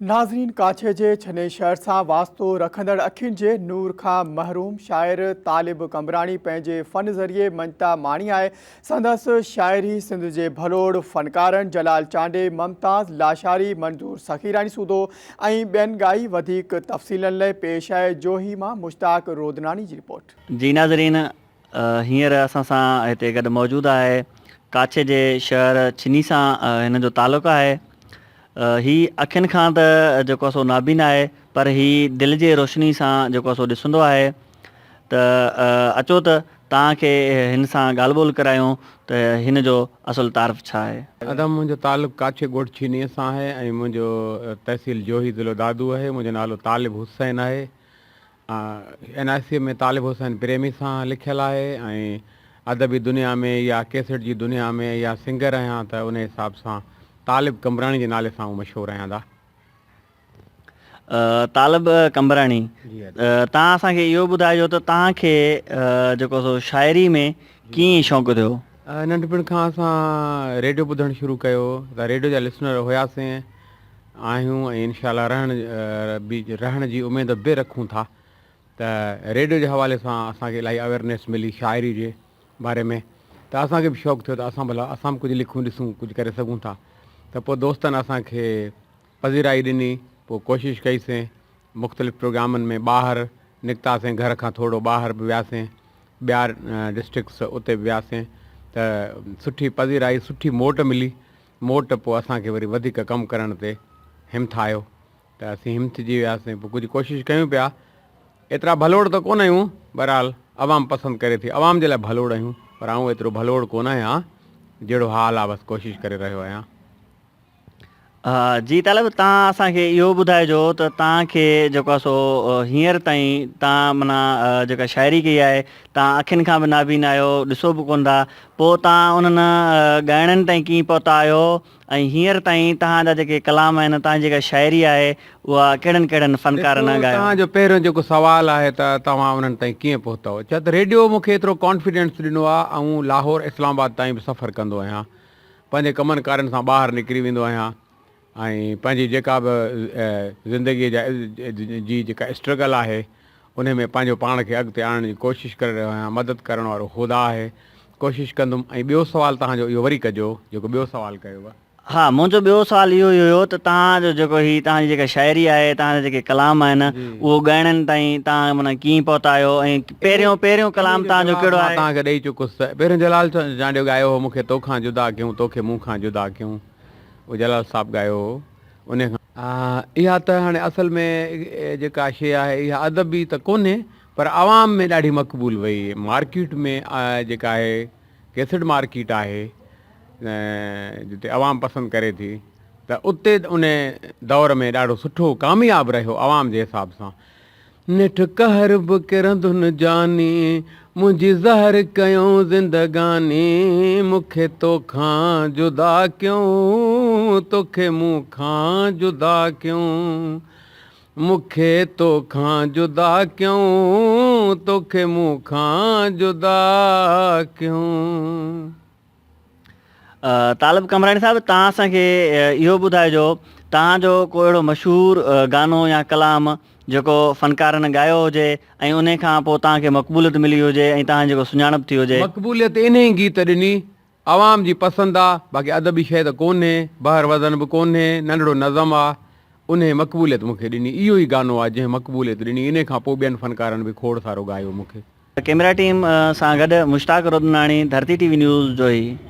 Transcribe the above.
नाज़रीन, काछे जे छने शहर सां वास्तो रखंदड़ अखियुनि जे नूर खां महरूम शाइर तालिब कमराणी पंहिंजे फ़न ज़रिए मञता माणी आहे। संदसि शाइरी सिंध जे भलोड़ फ़नकारनि जलाल चांडे, ममताज़ लाशारी, मंजूर सखीरानी सूदो ऐं ॿियनि ॻाई। वधीक तफ़सीलनि लाइ पेश आहे जोही मां मुश्ताक रोदनानी जी रिपोर्ट। जी नाज़रीन, हींअर असां सां हिते गॾु मौजूदु आहे काछे जे शहर छिनी सां हिन जो तालुक़ु आहे। ही अखियुनि खां त जेको आहे सो नाबीन आहे, पर ही दिलि जे रोशनी सां जेको आहे सो ॾिसंदो आहे। त अचो त तव्हांखे हिन सां ॻाल्हि ॿोल करायूं त हिन जो असुलु तारीफ़ छा आहे। अदम मुंहिंजो तालुक़ु काछे ॻोठ छिनीअ सां आहे ऐं मुंहिंजो तहसील जोही ज़िलो दादू आहे। मुंहिंजो नालो तालिब हुसैन आहे। NIC में तालिब हुसैन प्रेमी सां लिखियलु आहे ऐं अदबी दुनिया में या कैसेट जी दुनिया में या सिंगर आहियां त उन हिसाब सां तालिब कमराणी जे नाले सां मशहूरु आहियां। तालिब कमराणी, तव्हां असांखे इहो ॿुधाइजो त तव्हांखे जेको सो शाइरी में कीअं शौक़ु थियो। नंढपण खां असां रेडियो ॿुधणु शुरू कयो त रेडियो जा लिसनर हुआसीं आहियूं ऐं इनशाला रहण जी उमेद बि रखूं था। त रेडियो जे हवाले सां असांखे इलाही अवेयरनेस मिली शाइरी जे बारे में, त असांखे बि शौक़ु थियो त असां भला असां बि कुझु लिखूं ॾिसूं, कुझु करे सघूं था। त पोइ दोस्तनि असांखे पज़ीराई ॾिनी, पोइ कोशिशि कईसीं मुख़्तलिफ़ प्रोग्रामनि में ॿाहिरि निकितासीं, घर खां थोरो ॿाहिरि बि वियासीं, ॿिया डिस्ट्रिक्ट्स उते बि वियासीं। त सुठी पज़ीराई, सुठी मोट मिली। मोट पोइ असांखे वरी वधीक कमु करण ते हिमथ आयो त असीं हिमथजी वियासीं। पोइ कुझु कोशिशि कयूं पिया। एतिरा भलोड़ त कोन आहियूं, बहरहाल अवाम पसंदि करे थी, अवाम जे लाइ भलोड़ आहियूं, पर आऊं एतिरो भलोड़ कोन आहियां। जहिड़ो हाल आहे बसि कोशिशि करे रहियो आहियां। जी तालिब, तव्हां असांखे इहो ॿुधाइजो त तव्हांखे जेको आहे सो हींअर ताईं तव्हां माना जेका शाइरी कई आहे, तव्हां अखियुनि खां बि नाबीन आहियो, ॾिसो बि कोन था, पोइ तव्हां उन्हनि ॻाइणनि ताईं कीअं पहुता आहियो ऐं हींअर ताईं तव्हांजा जेके कलाम आहिनि, तव्हांजी जेका शाइरी आहे उहा कहिड़नि कहिड़नि फ़नकारनि ॻायो। तव्हांजो पहिरियों जेको सुवालु आहे त तव्हां उन्हनि ताईं कीअं पहुतव, छा त रेडियो मूंखे एतिरो कॉन्फिडेंस ॾिनो आहे। ऐं लाहौर इस्लामाबाद ताईं बि सफ़रु कंदो आहियां, पंहिंजे कमनि कारनि सां ॿाहिरि निकिरी वेंदो आहियां ऐं पंहिंजी जेका बि ज़िंदगीअ जी जेका स्ट्रगल आहे उन में पंहिंजो पाण खे अॻिते आणण जी कोशिशि करे रहियो आहियां। मदद करण वारो ख़ुदा आहे, कोशिशि कंदुमि। ऐं ॿियो सुवालु तव्हांजो इहो वरी कजो जेको ॿियो सुवालु कयो। हा, मुंहिंजो ॿियो सुवालु इहो ई हुयो त तव्हांजो जेको हीअ तव्हांजी जेका शाइरी आहे, तव्हांजा जेके कलाम आहिनि, उहो ॻाइणनि ताईं तव्हां माना कीअं पहुता आहियो ऐं पहिरियों कलाम तव्हांजो कहिड़ो आहे। तव्हांखे ॾेई चुकुसि। पहिरियों जलाल चांडियो ॻायो हो, मूंखे तोखां जुदा कयूं, तोखे मूं खां जुदा कयूं, उहो जलाल साहिबु ॻायो हो। उन खां इहा त हाणे असल में जेका शइ आहे इहा अदबी त कोन्हे, पर आवाम में ॾाढी मक़बूल वई। मार्केट में जेका आहे कैसेट मार्केट आहे जिते आवाम पसंदि करे थी, त उते उन दौर में ॾाढो सुठो कामयाबु रहियो आवाम जे हिसाब सां। निठ कहर बि किरंदुनि जानी, मुंहिंजी ज़हर कयूं ज़िंदगानी, मूंखे तोखां जुदा कयूं, तोखे मूं खां जुदा कयूं, मूंखे तोखां जुदा कयूं, तोखे मूं खां जुदा कयूं। तालिब कमराणी साहिबु, तव्हां असांखे इहो ॿुधाइजो तव्हांजो को अहिड़ो मशहूरु गानो या कलाम जेको फ़नकारनि ॻायो हुजे ऐं उन खां पोइ तव्हांखे मक़बूलियत मिली हुजे ऐं तव्हां जेको सुञाणप थी हुजे। मक़बूलियत इन ई गीत ॾिनी, आवाम जी पसंदि आहे, बाक़ी अदबी शइ त कोन्हे, बहर वज़न बि कोन्हे, नंढिड़ो नज़म आहे, उन मक़बूलियत मूंखे ॾिनी। इहो ई गानो आहे जंहिं मक़बूलियत ॾिनी। इन खां पोइ ॿियनि फ़नकारनि बि खोड़ सारो ॻायो मूंखे। कैमरा टीम सां गॾु मुश्ताक रोदनानी, धरती TV न्यूज़ जोही।